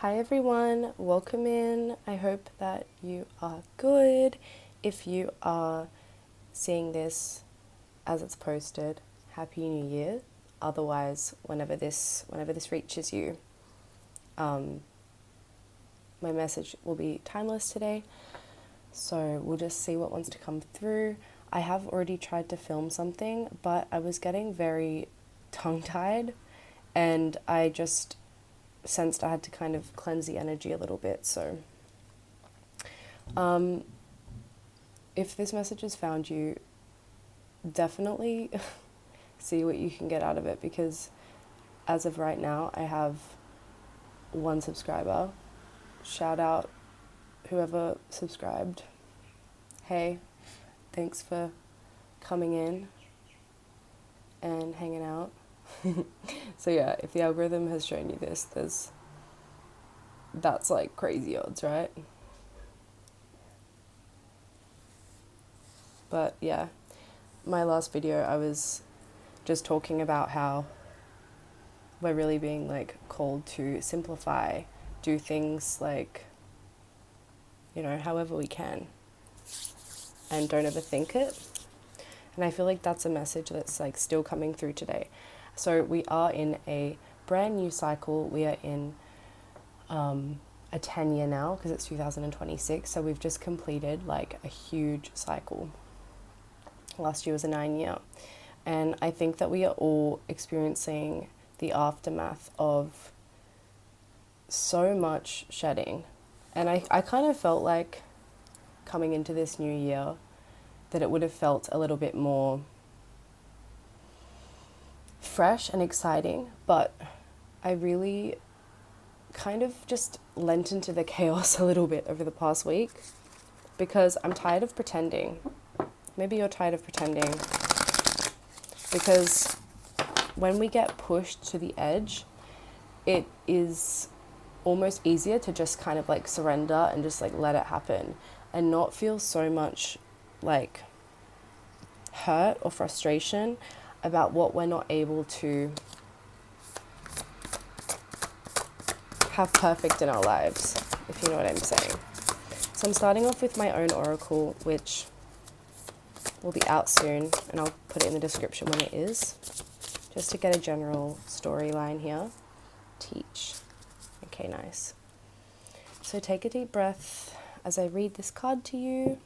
Hi everyone, welcome in. I hope that you are good. If you are seeing this as it's posted, Happy New Year. Otherwise, whenever this reaches you, my message will be timeless today. So we'll just see what wants to come through. I have already tried to film something, but I was getting very tongue-tied and I just sensed I had to kind of cleanse the energy a little bit. So if this message has found you, definitely see what you can get out of it, because as of right now I have one subscriber. Shout out whoever subscribed. Hey, thanks for coming in and hanging out. So yeah, if the algorithm has shown you this, that's like crazy odds, right? But yeah, my last video I was just talking about how we're really being like called to simplify, do things like, however we can, and don't overthink it. And I feel like that's a message that's like still coming through today. So we are in a brand new cycle. We are in a 10-year now, because it's 2026. So we've just completed like a huge cycle. Last year was a 9-year. And I think that we are all experiencing the aftermath of so much shedding. And I kind of felt like coming into this new year that it would have felt a little bit more fresh and exciting, but I really kind of just lent into the chaos a little bit over the past week, because I'm tired of pretending. Maybe you're tired of pretending, because when we get pushed to the edge, it is almost easier to just kind of like surrender and just like let it happen and not feel so much like hurt or frustration about what we're not able to have perfect in our lives, if you know what I'm saying. So I'm starting off with my own oracle, which will be out soon, and I'll put it in the description when it is, just to get a general storyline here. Teach. Okay, nice. So take a deep breath as I read this card to you,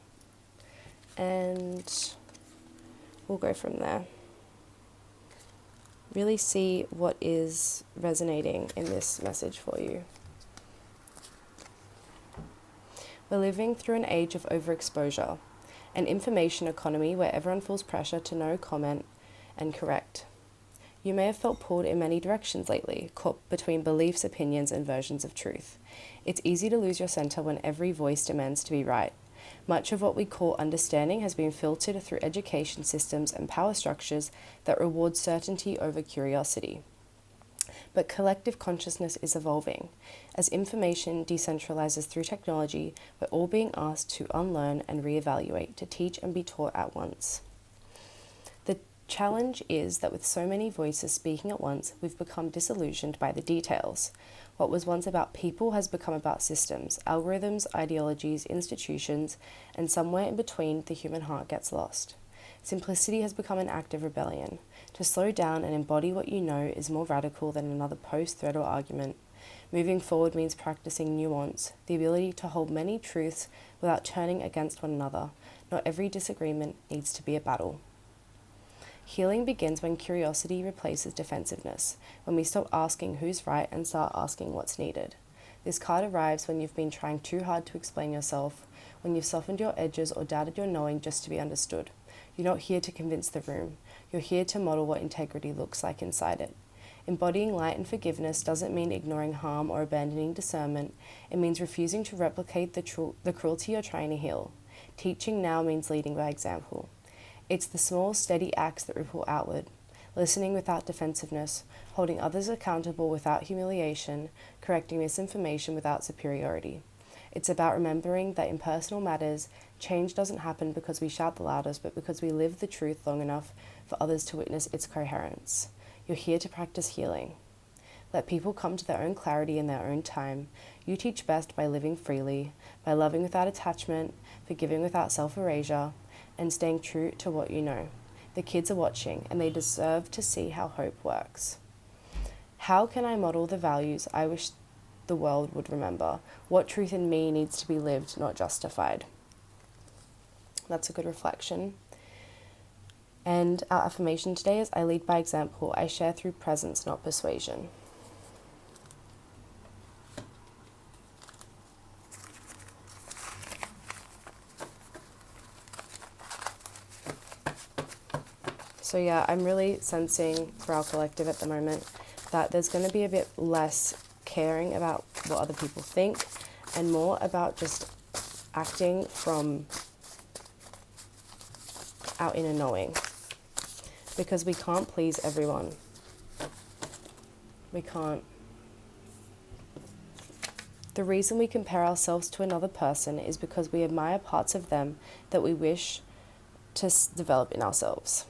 and we'll go from there. Really see what is resonating in this message for you. We're living through an age of overexposure, an information economy where everyone feels pressure to know, comment, and correct. You may have felt pulled in many directions lately, caught between beliefs, opinions, and versions of truth. It's easy to lose your center when every voice demands to be right. Much of what we call understanding has been filtered through education systems and power structures that reward certainty over curiosity. But collective consciousness is evolving. As information decentralizes through technology, we're all being asked to unlearn and reevaluate, to teach and be taught at once. The challenge is that with so many voices speaking at once, we've become disillusioned by the details. What was once about people has become about systems, algorithms, ideologies, institutions, and somewhere in between, the human heart gets lost. Simplicity has become an act of rebellion. To slow down and embody what you know is more radical than another post, thread, or argument. Moving forward means practicing nuance, the ability to hold many truths without turning against one another. Not every disagreement needs to be a battle. Healing begins when curiosity replaces defensiveness, when we stop asking who's right and start asking what's needed. This card arrives when you've been trying too hard to explain yourself, when you've softened your edges or doubted your knowing just to be understood. You're not here to convince the room. You're here to model what integrity looks like inside it. Embodying light and forgiveness doesn't mean ignoring harm or abandoning discernment. It means refusing to replicate the cruelty you're trying to heal. Teaching now means leading by example. It's the small, steady acts that ripple outward. Listening without defensiveness, holding others accountable without humiliation, correcting misinformation without superiority. It's about remembering that in personal matters, change doesn't happen because we shout the loudest, but because we live the truth long enough for others to witness its coherence. You're here to practice healing. Let people come to their own clarity in their own time. You teach best by living freely, by loving without attachment, forgiving without self-erasure, and staying true to what you know. The kids are watching, and they deserve to see how hope works. How can I model the values I wish the world would remember? What truth in me needs to be lived, not justified? That's a good reflection. And our affirmation today is, I lead by example. I share through presence, not persuasion. So yeah, I'm really sensing for our collective at the moment that there's going to be a bit less caring about what other people think and more about just acting from our inner knowing, because we can't please everyone. We can't. The reason we compare ourselves to another person is because we admire parts of them that we wish to develop in ourselves.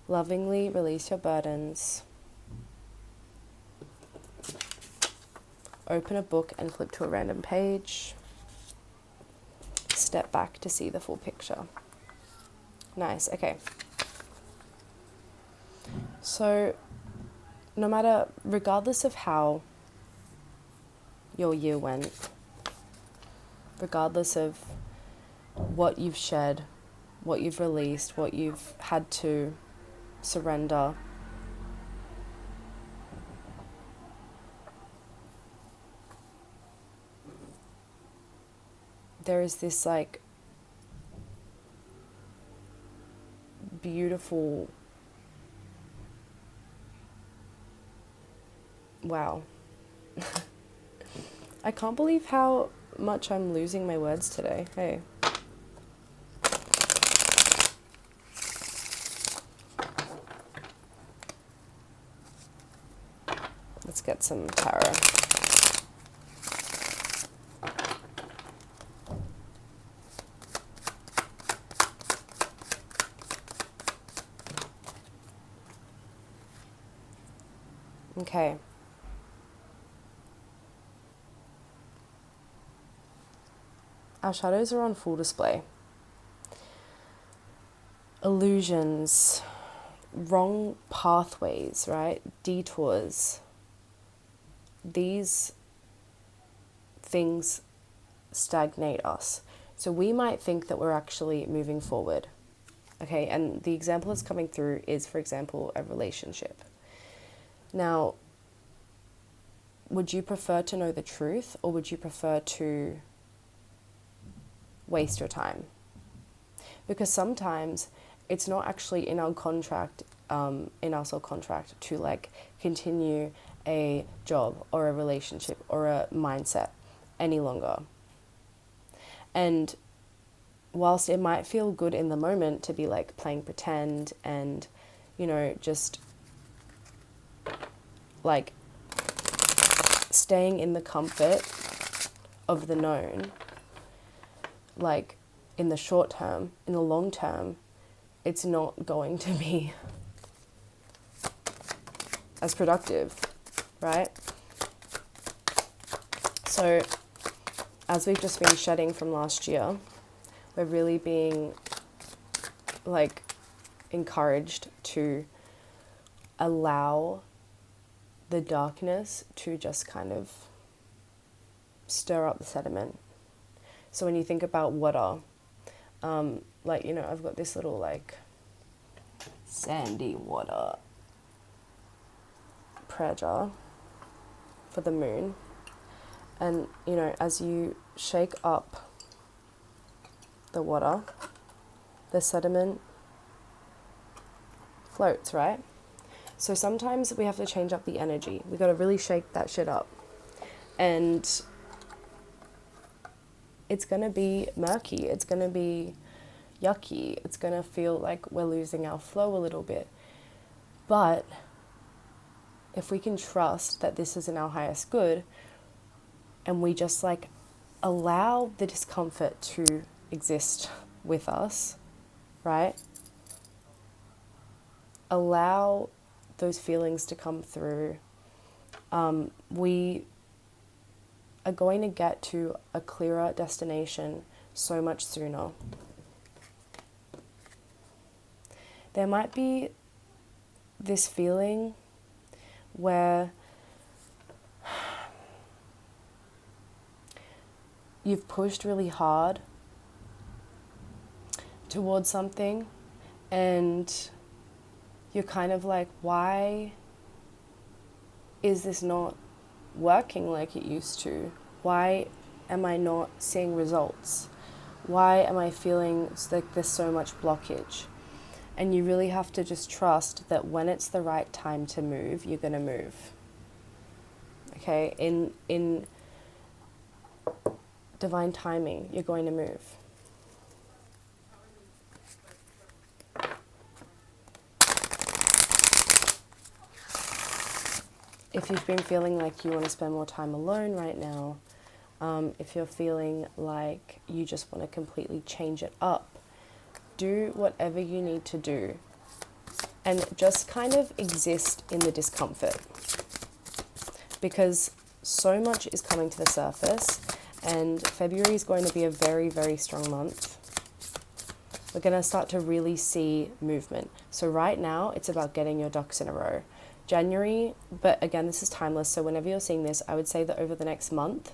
Lovingly release your burdens. Open a book and flip to a random page. Step back to see the full picture. Nice, okay. So, regardless of how your year went, regardless of what you've shed, what you've released, what you've had to surrender, there is this like beautiful, wow. I can't believe how much I'm losing my words today. Hey. Let's get some tarot. Okay. Our shadows are on full display. Illusions, wrong pathways, right? Detours. These things stagnate us. So we might think that we're actually moving forward. Okay, and the example that's coming through is, for example, a relationship. Now, would you prefer to know the truth, or would you prefer to waste your time? Because sometimes it's not actually in our contract, in our soul contract, to like continue a job or a relationship or a mindset any longer. And whilst it might feel good in the moment to be like playing pretend and, you know, just like staying in the comfort of the known, like in the short term, in the long term, it's not going to be as productive, right? So as we've just been shedding from last year, we're really being like encouraged to allow the darkness to just kind of stir up the sediment. So when you think about water, like, you know, I've got this little like sandy water prayer jar for the moon. And, you know, as you shake up the water, the sediment floats, right? So sometimes we have to change up the energy. We got to really shake that shit up. And it's going to be murky. It's going to be yucky. It's going to feel like we're losing our flow a little bit. But if we can trust that this is in our highest good, and we just like allow the discomfort to exist with us, right? Allow those feelings to come through, we are going to get to a clearer destination so much sooner. There might be this feeling where you've pushed really hard towards something and you're kind of like, why is this not working like it used to? Why am I not seeing results? Why am I feeling like there's so much blockage? And you really have to just trust that when it's the right time to move, you're going to move. Okay? In divine timing, you're going to move. If you've been feeling like you want to spend more time alone right now, if you're feeling like you just want to completely change it up, do whatever you need to do and just kind of exist in the discomfort, because so much is coming to the surface, and February is going to be a very, very strong month. We're going to start to really see movement. So right now, it's about getting your ducks in a row. January, but again, this is timeless, so whenever you're seeing this, I would say that over the next month,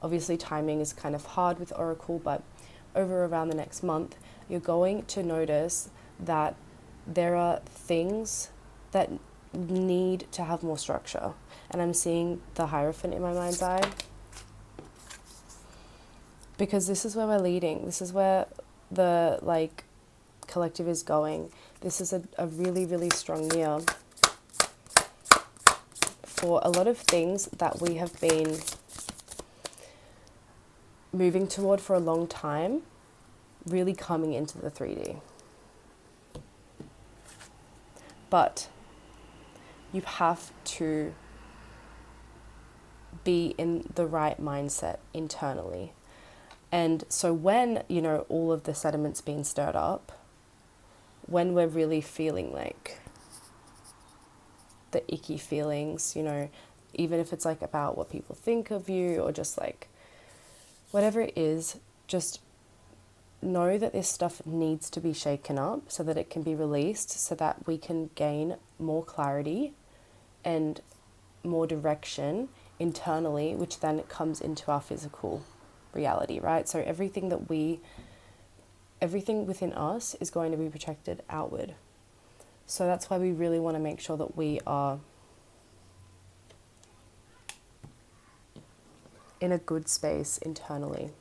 obviously timing is kind of hard with Oracle, but over around the next month, you're going to notice that there are things that need to have more structure. And I'm seeing the Hierophant in my mind's eye, because this is where we're leading. This is where the collective is going. This is a really, really strong year for a lot of things that we have been moving toward for a long time, really coming into the 3D. But you have to be in the right mindset internally. And so when, all of the sediment's being stirred up, when we're really feeling like the icky feelings, even if it's about what people think of you or just whatever it is, just know that this stuff needs to be shaken up so that it can be released, so that we can gain more clarity and more direction internally, which then comes into our physical reality, right? So everything within us is going to be projected outward. So that's why we really want to make sure that we are in a good space internally.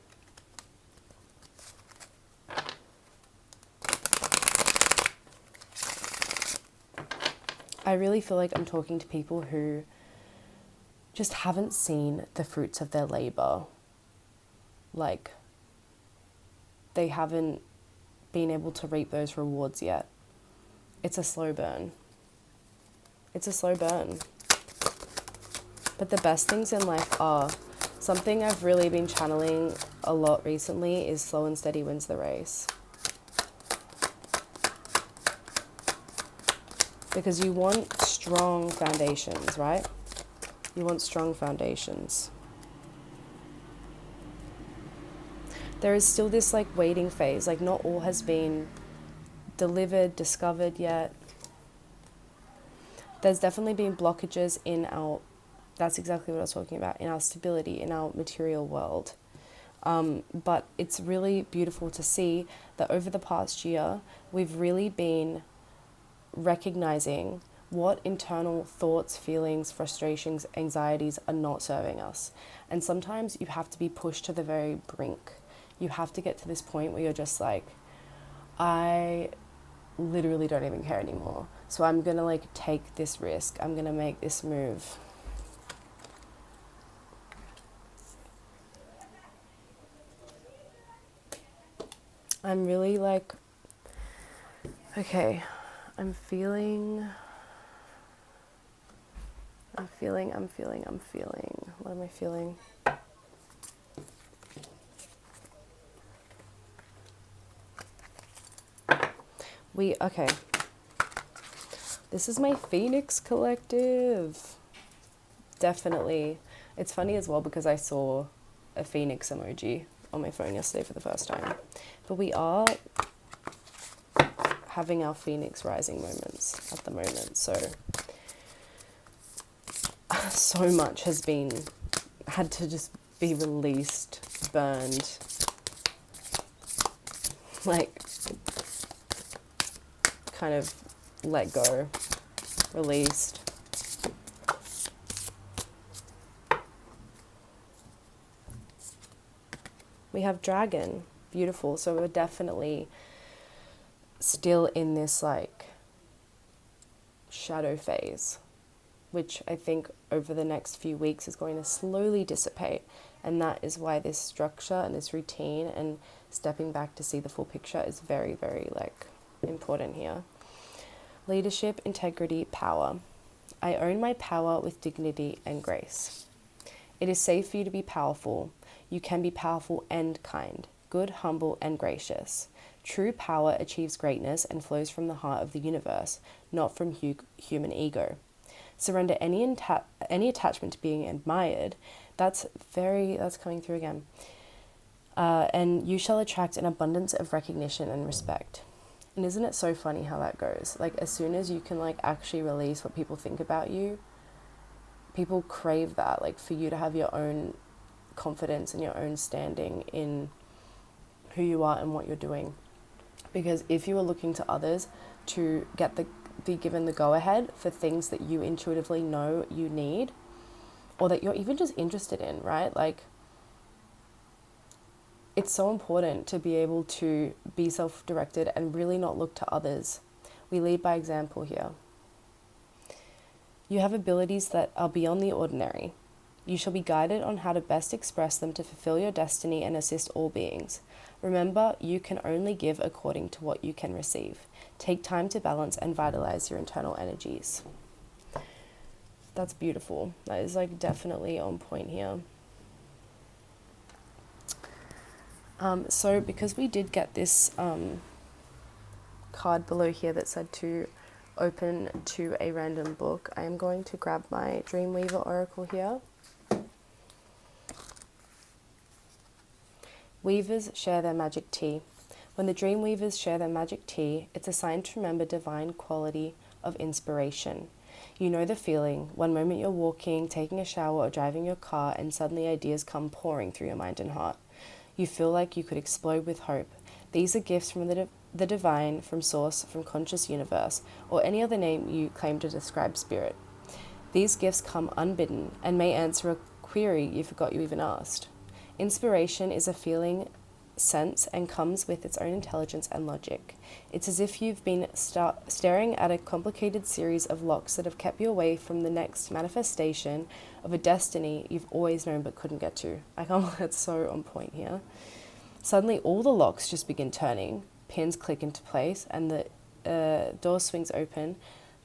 I really feel like I'm talking to people who just haven't seen the fruits of their labor. They haven't been able to reap those rewards yet. It's a slow burn. It's a slow burn. But the best things in life are, something I've really been channeling a lot recently is slow and steady wins the race. Because you want strong foundations, right? You want strong foundations. There is still this waiting phase, not all has been delivered, discovered yet. There's definitely been blockages that's exactly what I was talking about, in our stability, in our material world. But it's really beautiful to see that over the past year, we've really been recognizing what internal thoughts, feelings, frustrations, anxieties are not serving us. And sometimes you have to be pushed to the very brink. You have to get to this point where you're just I literally don't even care anymore. So I'm going to take this risk. I'm going to make this move. I'm really okay, I'm feeling. What am I feeling? This is my Phoenix collective. Definitely. It's funny as well because I saw a Phoenix emoji on my phone yesterday for the first time. But we are having our Phoenix rising moments at the moment. So much has had to just be released, burned, like kind of let go, released. We have dragon, beautiful. So we're definitely still in this like shadow phase, which I think over the next few weeks is going to slowly dissipate. And that is why this structure and this routine and stepping back to see the full picture is very, very like important here. Leadership, integrity, power. I own my power with dignity and grace. It is safe for you to be powerful. You can be powerful and kind, good, humble, and gracious. True power achieves greatness and flows from the heart of the universe, not from human ego. Surrender any attachment to being admired. That's coming through again. And you shall attract an abundance of recognition and respect. And isn't it so funny how that goes? Like, as soon as you can like actually release what people think about you, people crave that, like for you to have your own confidence and your own standing in who you are and what you're doing. Because if you are looking to others to be given the go-ahead for things that you intuitively know you need, or that you're even just interested in, right? Like, it's so important to be able to be self-directed and really not look to others. We lead by example here. You have abilities that are beyond the ordinary. You shall be guided on how to best express them to fulfill your destiny and assist all beings. Remember, you can only give according to what you can receive. Take time to balance and vitalize your internal energies. That's beautiful. That is like definitely on point here. So because we did get this card below here that said to open to a random book, I am going to grab my Dreamweaver Oracle here. Weavers share their magic tea. When the Dreamweavers share their magic tea, it's a sign to remember divine quality of inspiration. You know the feeling. One moment you're walking, taking a shower, or driving your car, and suddenly ideas come pouring through your mind and heart. You feel like you could explode with hope. These are gifts from the divine, from source, from conscious universe, or any other name you claim to describe spirit. These gifts come unbidden and may answer a query you forgot you even asked. Inspiration is a feeling, sense, and comes with its own intelligence and logic. It's as if you've been staring at a complicated series of locks that have kept you away from the next manifestation of a destiny you've always known but couldn't get to. That's so on point here. Suddenly all the locks just begin turning, pins click into place, and the door swings open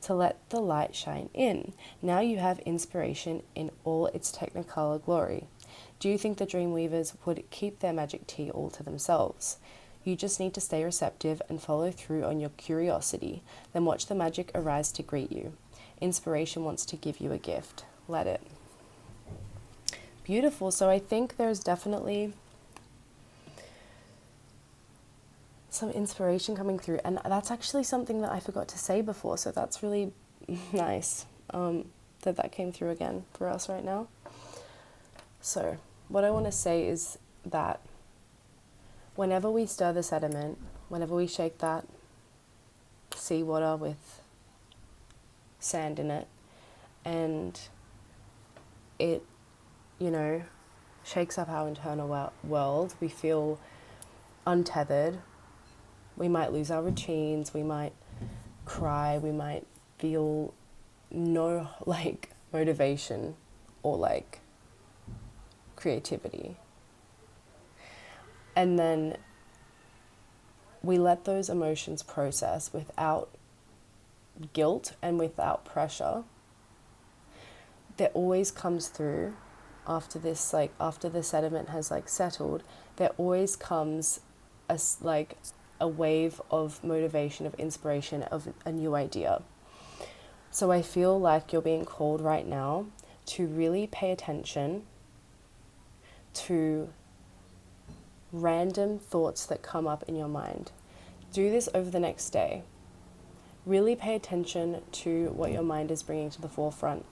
to let the light shine in. Now you have inspiration in all its technicolor glory. Do you think the Dreamweavers would keep their magic tea all to themselves? You just need to stay receptive and follow through on your curiosity, then watch the magic arise to greet you. Inspiration wants to give you a gift. Let it. Beautiful. So I think there's definitely some inspiration coming through, and that's actually something that I forgot to say before, so that's really nice that came through again for us right now. So what I want to say is that whenever we stir the sediment, whenever we shake that seawater with sand in it, and it, shakes up our internal world, we feel untethered. We might lose our routines, we might cry, we might feel no motivation or creativity. And then we let those emotions process without guilt and without pressure. There always comes through after this, after the sediment has settled, there always comes a wave of motivation, of inspiration, of a new idea. So I feel like you're being called right now to really pay attention to random thoughts that come up in your mind. Do this over the next day. Really pay attention to what your mind is bringing to the forefront.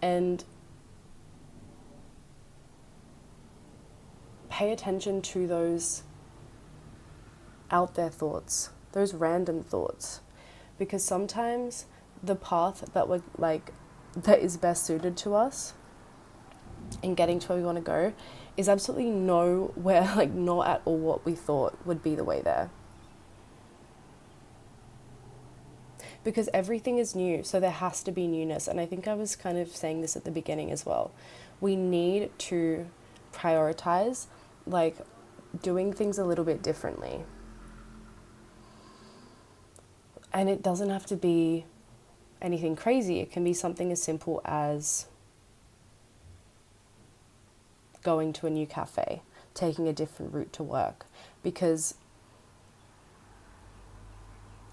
And pay attention to those out there thoughts, those random thoughts. Because sometimes the path that is best suited to us in getting to where we want to go is absolutely nowhere, not at all what we thought would be the way there. Because everything is new, so there has to be newness. And I think I was kind of saying this at the beginning as well. We need to prioritize, doing things a little bit differently. And it doesn't have to be anything crazy. It can be something as simple as going to a new cafe, taking a different route to work, because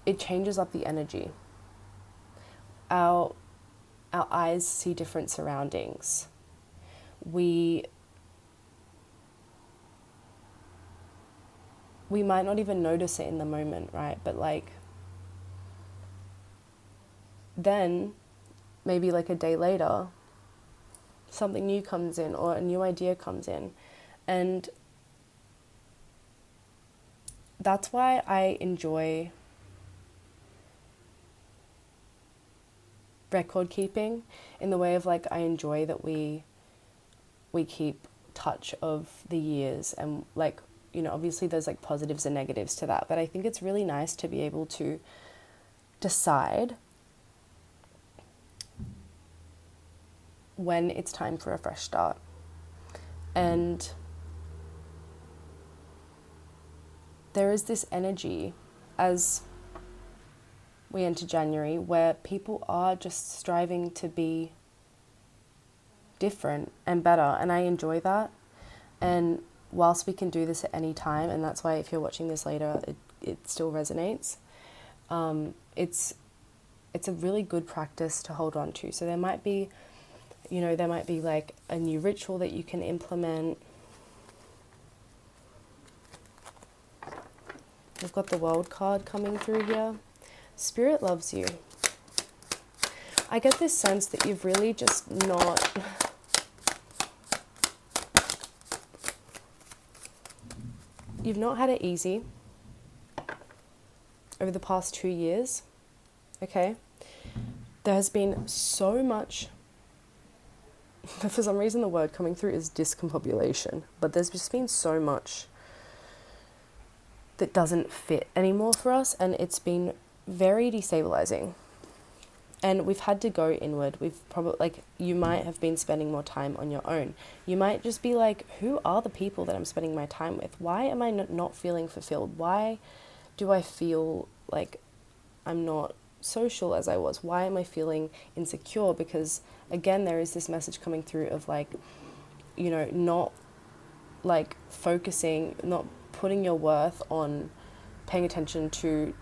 it changes up the energy. Our eyes see different surroundings. We might not even notice it in the moment, right? But then maybe a day later, something new comes in or a new idea comes in. And that's why I enjoy record keeping, in the way of I enjoy that we keep touch of the years, and obviously there's positives and negatives to that, but I think it's really nice to be able to decide when it's time for a fresh start. And there is this energy as we enter January where people are just striving to be different and better, and I enjoy that. And whilst we can do this at any time, and that's why if you're watching this later it still resonates, it's a really good practice to hold on to. So there might be a new ritual that you can implement. We've got the World card coming through here. Spirit loves you. I get this sense that you've really just not... You've not had it easy over the past 2 years, okay? There has been so much... For some reason the word coming through is discombobulation, but there's just been so much that doesn't fit anymore for us, and it's been very destabilizing. And we've had to go inward. We've probably, you might have been spending more time on your own. You might just be who are the people that I'm spending my time with? Why am I not feeling fulfilled? Why do I feel like I'm not social as I was? Why am I feeling insecure? Because again, there is this message coming through of not focusing, not putting your worth on paying attention to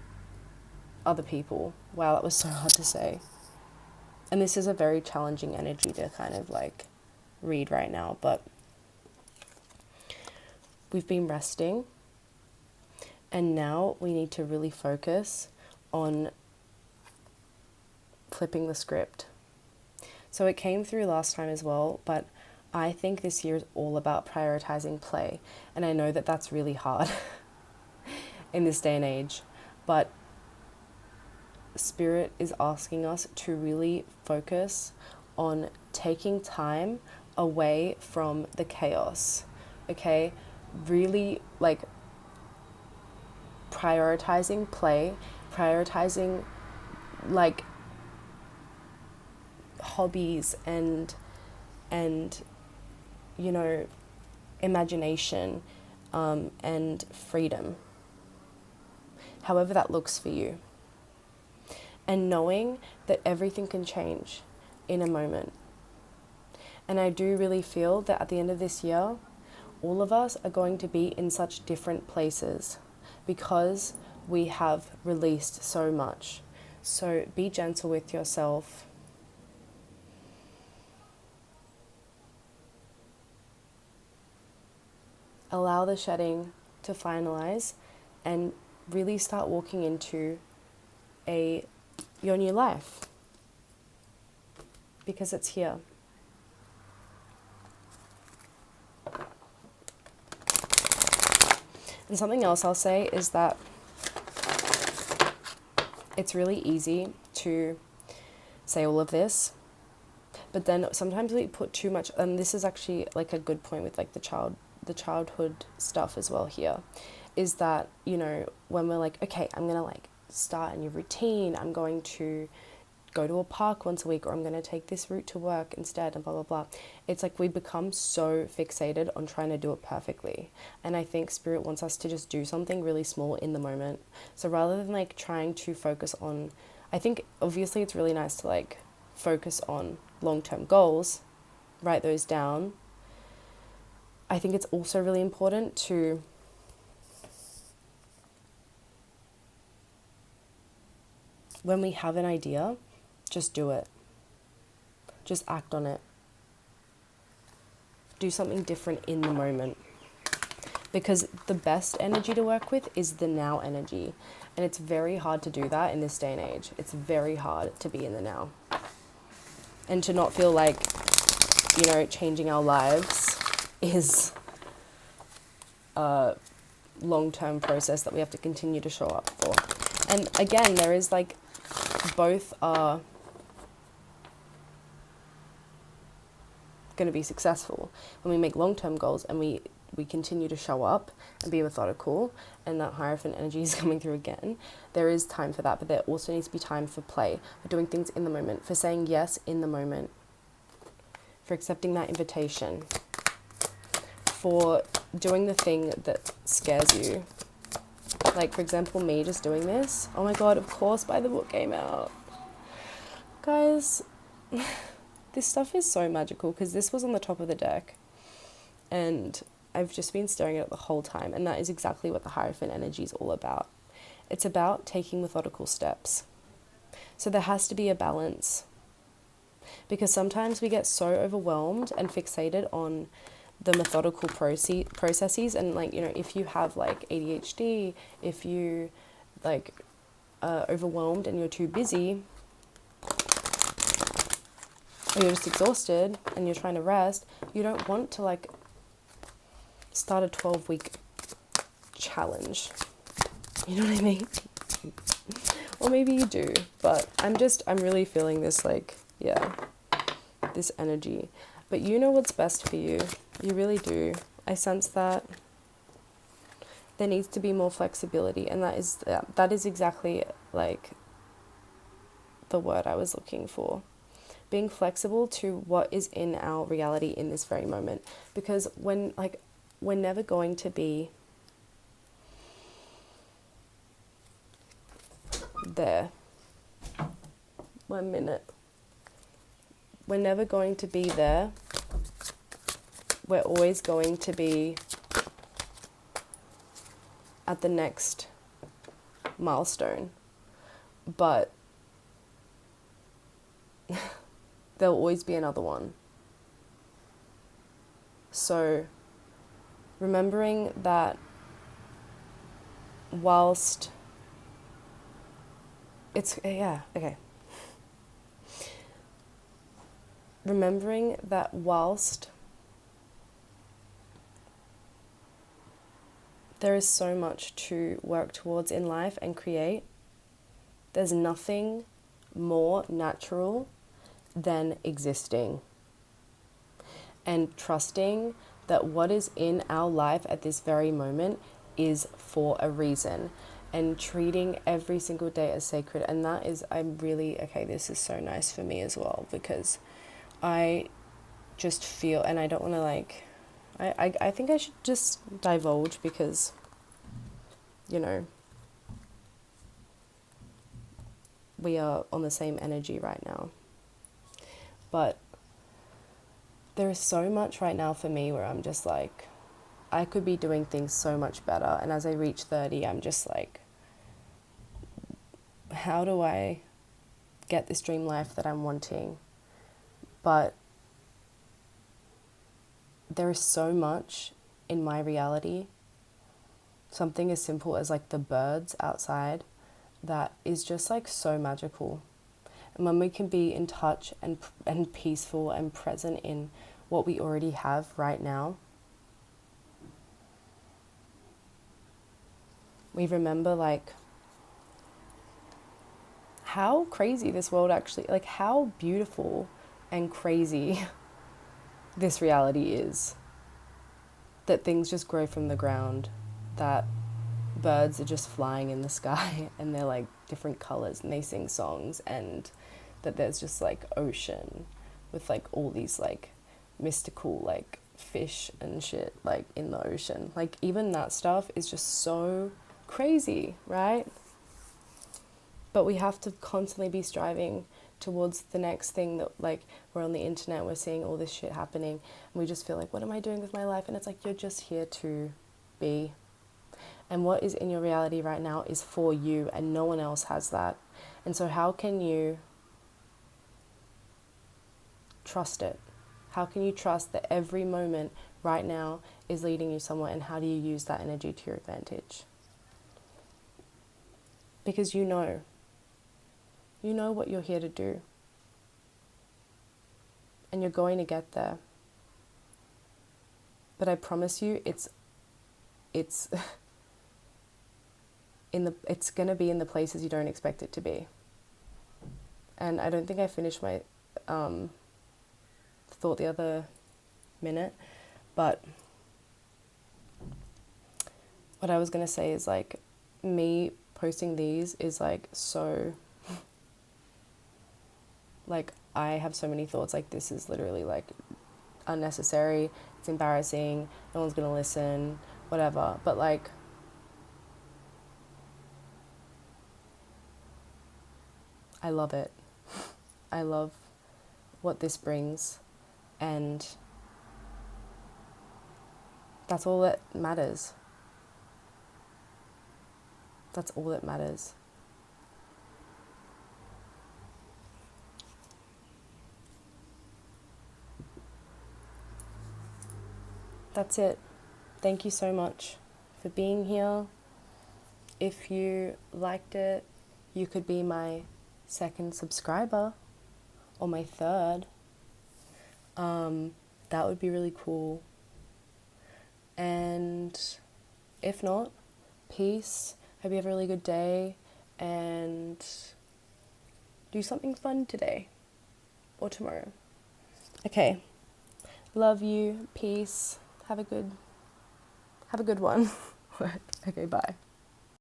other people. Wow, that was so hard to say. And this is a very challenging energy to kind of read right now, but we've been resting, and now we need to really focus on flipping the script. So it came through last time as well, but I think this year is all about prioritizing play. And I know that that's really hard in this day and age, but Spirit is asking us to really focus on taking time away from the chaos, okay? Really prioritizing play, prioritizing hobbies and imagination and freedom, however that looks for you. And knowing that everything can change in a moment. And I do really feel that at the end of this year, all of us are going to be in such different places because we have released so much. So be gentle with yourself. Allow the shedding to finalize and really start walking into your new life, because it's here. And something else I'll say is that it's really easy to say all of this, but then sometimes we put too much, and this is actually like a good point with like the childhood stuff as well here, is that, you know, when we're like, okay, I'm gonna like start a new routine, I'm going to go to a park once a week, or I'm going to take this route to work instead, and blah blah blah. It's like we become so fixated on trying to do it perfectly, and I think Spirit wants us to just do something really small in the moment. So rather than like trying to focus on, I think obviously it's really nice to like focus on long-term goals, write those down. I think it's also really important to when we have an idea, just do it. Just act on it. Do something different in the moment. Because the best energy to work with is the now energy. And it's very hard to do that in this day and age. It's very hard to be in the now. And to not feel like, you know, changing our lives is a long-term process that we have to continue to show up for. And again, there is like, both are going to be successful when we make long-term goals and we continue to show up and be methodical, and that Hierophant energy is coming through again. There is time for that, but there also needs to be time for play, for doing things in the moment, for saying yes in the moment, for accepting that invitation, for doing the thing that scares you. Like, for example, me just doing this. Oh my god, of course, By the Book came out. Guys, this stuff is so magical, because this was on the top of the deck and I've just been staring at it the whole time, and that is exactly what the Hierophant energy is all about. It's about taking methodical steps. So there has to be a balance, because sometimes we get so overwhelmed and fixated on the methodical processes, and like, you know, if you have like ADHD, if you like are overwhelmed and you're too busy, or you're just exhausted and you're trying to rest, you don't want to like start a 12-week challenge. You know what I mean? Or maybe you do, but I'm really feeling this, like, yeah, this energy. But you know what's best for you. You really do. I sense that there needs to be more flexibility, and that is exactly like the word I was looking for. Being flexible to what is in our reality in this very moment. Because we're never going to be there. 1 minute. We're never going to be there. We're always going to be at the next milestone. But there'll always be another one. So remembering that whilst remembering that whilst there is so much to work towards in life and create, there's nothing more natural than existing and trusting that what is in our life at this very moment is for a reason, and treating every single day as sacred. And that is, this is so nice for me as well, because I just feel, and I don't want to I think I should just divulge, because, you know, we are on the same energy right now. But there is so much right now for me where I'm just like, I could be doing things so much better. And as I reach 30, I'm just like, how do I get this dream life that I'm wanting. But there is so much in my reality, something as simple as like the birds outside, that is just like so magical. And when we can be in touch and peaceful and present in what we already have right now, we remember like how crazy this world actually, like how beautiful and crazy this reality is. That things just grow from the ground, that birds are just flying in the sky and they're like different colors and they sing songs, and that there's just like ocean with like all these like mystical like fish and shit like in the ocean. Like even that stuff is just so crazy, right? But we have to constantly be striving towards the next thing. That like we're on the internet, we're seeing all this shit happening, and we just feel like, what am I doing with my life? And it's like, you're just here to be. And what is in your reality right now is for you, and no one else has that. And so how can you trust it? How can you trust that every moment right now is leading you somewhere, and how do you use that energy to your advantage? Because you know what you're here to do, and you're going to get there. But I promise you, it's it's gonna be in the places you don't expect it to be. And I don't think I finished my thought the other minute, but what I was gonna say is like, me posting these is like so like I have so many thoughts. Like this is literally like unnecessary, it's embarrassing, no one's gonna listen, whatever. But like I love it. I love what this brings, and that's all that matters. That's all that matters. That's it. Thank you so much for being here. If you liked it, you could be my second subscriber or my third. That would be really cool. And if not, peace. Hope you have a really good day, and do something fun today or tomorrow. Okay. Love you. Peace. Have a good one. Okay, bye.